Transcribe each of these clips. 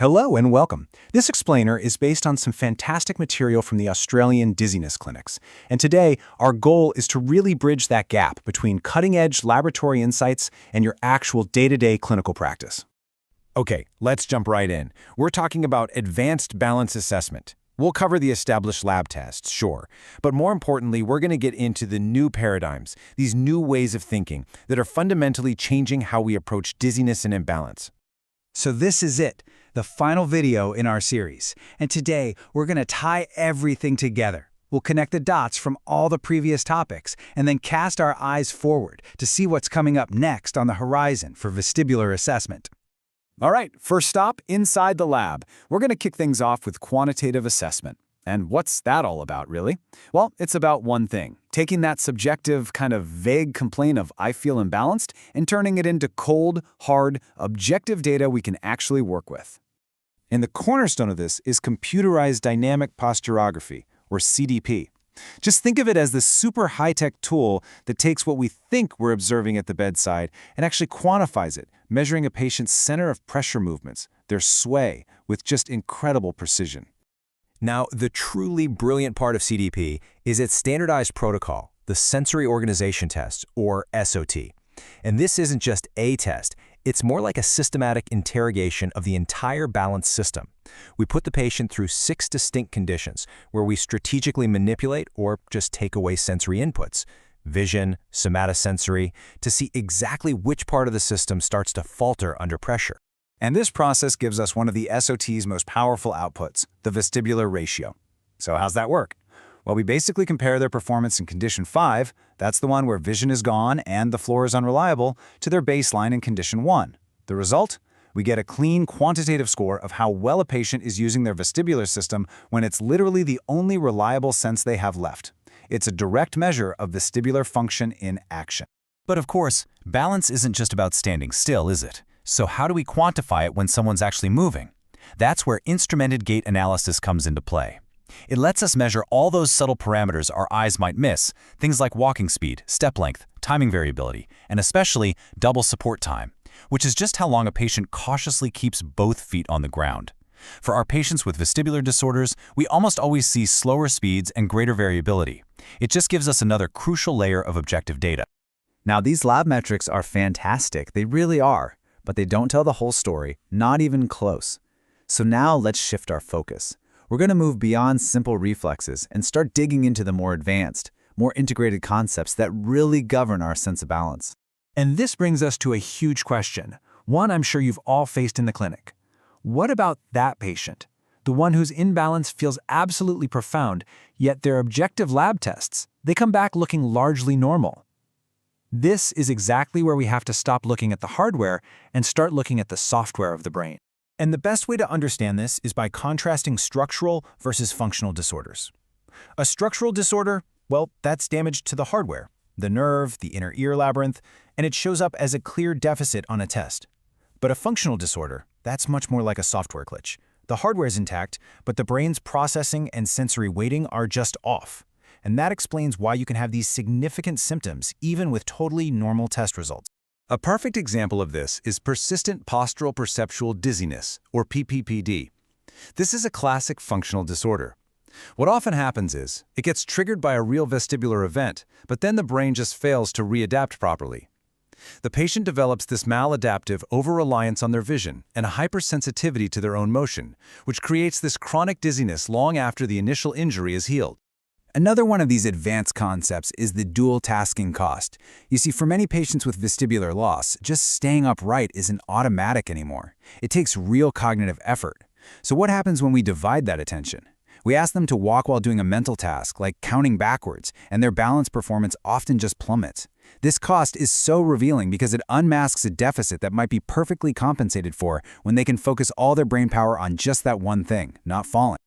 Hello and welcome. This explainer is based on some fantastic material from the Australian Dizziness Clinics. And today, our goal is to really bridge that gap between cutting-edge laboratory insights and your actual day-to-day clinical practice. Okay, let's jump right in. We're talking about advanced balance assessment. We'll cover the established lab tests, sure, but more importantly, we're going to get into the new paradigms, these new ways of thinking that are fundamentally changing how we approach dizziness and imbalance. So this is it, the final video in our series. And today, we're going to tie everything together. We'll connect the dots from all the previous topics and then cast our eyes forward to see what's coming up next on the horizon for vestibular assessment. All right, first stop, inside the lab. We're going to kick things off with quantitative assessment. And what's that all about, really? Well, it's about one thing, taking that subjective, kind of vague complaint of I feel imbalanced and turning it into cold, hard, objective data we can actually work with. And the cornerstone of this is computerized dynamic posturography, or CDP. Just think of it as this super high-tech tool that takes what we think we're observing at the bedside and actually quantifies it, measuring a patient's center of pressure movements, their sway, with just incredible precision. Now, the truly brilliant part of CDP is its standardized protocol, the Sensory Organization Test, or SOT. And this isn't just a test, it's more like a systematic interrogation of the entire balance system. We put the patient through 6 distinct conditions where we strategically manipulate or just take away sensory inputs, vision, somatosensory, to see exactly which part of the system starts to falter under pressure. And this process gives us one of the SOT's most powerful outputs, the vestibular ratio. So how's that work? Well, we basically compare their performance in condition 5, that's the one where vision is gone and the floor is unreliable, to their baseline in condition 1. The result? We get a clean quantitative score of how well a patient is using their vestibular system when it's literally the only reliable sense they have left. It's a direct measure of vestibular function in action. But of course, balance isn't just about standing still, is it? So how do we quantify it when someone's actually moving? That's where instrumented gait analysis comes into play. It lets us measure all those subtle parameters our eyes might miss, things like walking speed, step length, timing variability, and especially double support time, which is just how long a patient cautiously keeps both feet on the ground. For our patients with vestibular disorders, we almost always see slower speeds and greater variability. It just gives us another crucial layer of objective data. Now, these lab metrics are fantastic, they really are, but they don't tell the whole story, not even close. So now let's shift our focus. We're going to move beyond simple reflexes and start digging into the more advanced, more integrated concepts that really govern our sense of balance. And this brings us to a huge question, one I'm sure you've all faced in the clinic. What about that patient? The one whose imbalance feels absolutely profound, yet their objective lab tests, they come back looking largely normal. This is exactly where we have to stop looking at the hardware and start looking at the software of the brain. And the best way to understand this is by contrasting structural versus functional disorders. A structural disorder, well, that's damage to the hardware, the nerve, the inner ear labyrinth, and it shows up as a clear deficit on a test. But a functional disorder, that's much more like a software glitch. The hardware is intact, but the brain's processing and sensory weighting are just off. And that explains why you can have these significant symptoms even with totally normal test results. A perfect example of this is persistent postural perceptual dizziness, or PPPD. This is a classic functional disorder. What often happens is, it gets triggered by a real vestibular event, but then the brain just fails to readapt properly. The patient develops this maladaptive over-reliance on their vision and a hypersensitivity to their own motion, which creates this chronic dizziness long after the initial injury is healed. Another one of these advanced concepts is the dual tasking cost. You see, for many patients with vestibular loss, just staying upright isn't automatic anymore. It takes real cognitive effort. So what happens when we divide that attention? We ask them to walk while doing a mental task, like counting backwards, and their balance performance often just plummets. This cost is so revealing because it unmasks a deficit that might be perfectly compensated for when they can focus all their brain power on just that one thing, not falling.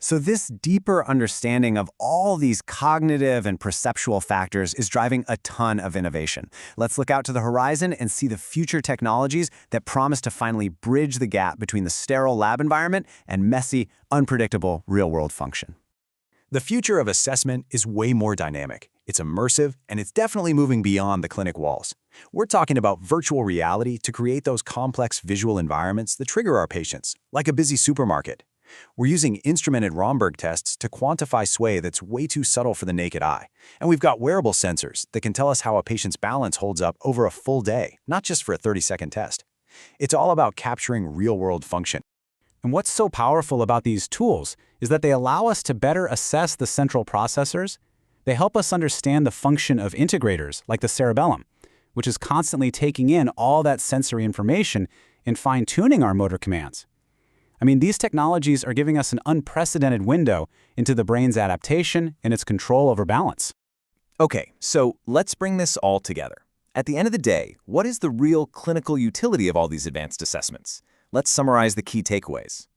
So this deeper understanding of all these cognitive and perceptual factors is driving a ton of innovation. Let's look out to the horizon and see the future technologies that promise to finally bridge the gap between the sterile lab environment and messy, unpredictable real-world function. The future of assessment is way more dynamic. It's immersive, and it's definitely moving beyond the clinic walls. We're talking about virtual reality to create those complex visual environments that trigger our patients, like a busy supermarket. We're using instrumented Romberg tests to quantify sway that's way too subtle for the naked eye. And we've got wearable sensors that can tell us how a patient's balance holds up over a full day, not just for a 30-second test. It's all about capturing real-world function. And what's so powerful about these tools is that they allow us to better assess the central processors. They help us understand the function of integrators, like the cerebellum, which is constantly taking in all that sensory information and fine-tuning our motor commands. I mean, these technologies are giving us an unprecedented window into the brain's adaptation and its control over balance. Okay, so let's bring this all together. At the end of the day, what is the real clinical utility of all these advanced assessments? Let's summarize the key takeaways.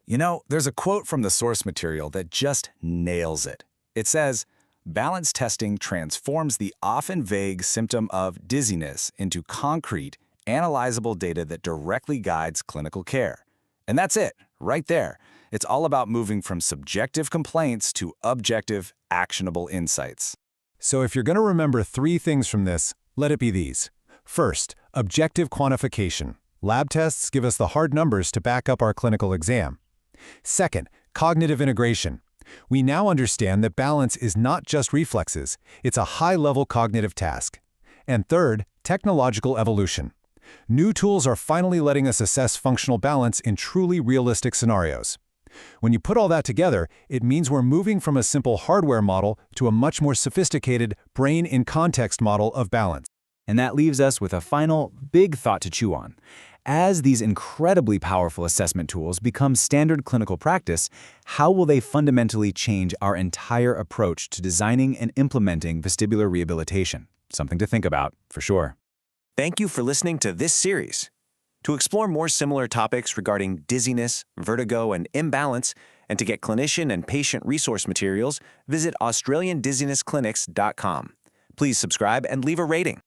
You know, there's a quote from the source material that just nails it. It says, "Balance testing transforms the often vague symptom of dizziness into concrete, analyzable data that directly guides clinical care." And that's it, right there. It's all about moving from subjective complaints to objective, actionable insights. So if you're going to remember 3 things from this, let it be these. First, objective quantification. Lab tests give us the hard numbers to back up our clinical exam. Second, cognitive integration. We now understand that balance is not just reflexes, it's a high-level cognitive task. And third, technological evolution. New tools are finally letting us assess functional balance in truly realistic scenarios. When you put all that together, it means we're moving from a simple hardware model to a much more sophisticated brain-in-context model of balance. And that leaves us with a final big thought to chew on. As these incredibly powerful assessment tools become standard clinical practice, how will they fundamentally change our entire approach to designing and implementing vestibular rehabilitation? Something to think about, for sure. Thank you for listening to this series. To explore more similar topics regarding dizziness, vertigo, and imbalance, and to get clinician and patient resource materials, visit AustralianDizzinessClinics.com. Please subscribe and leave a rating.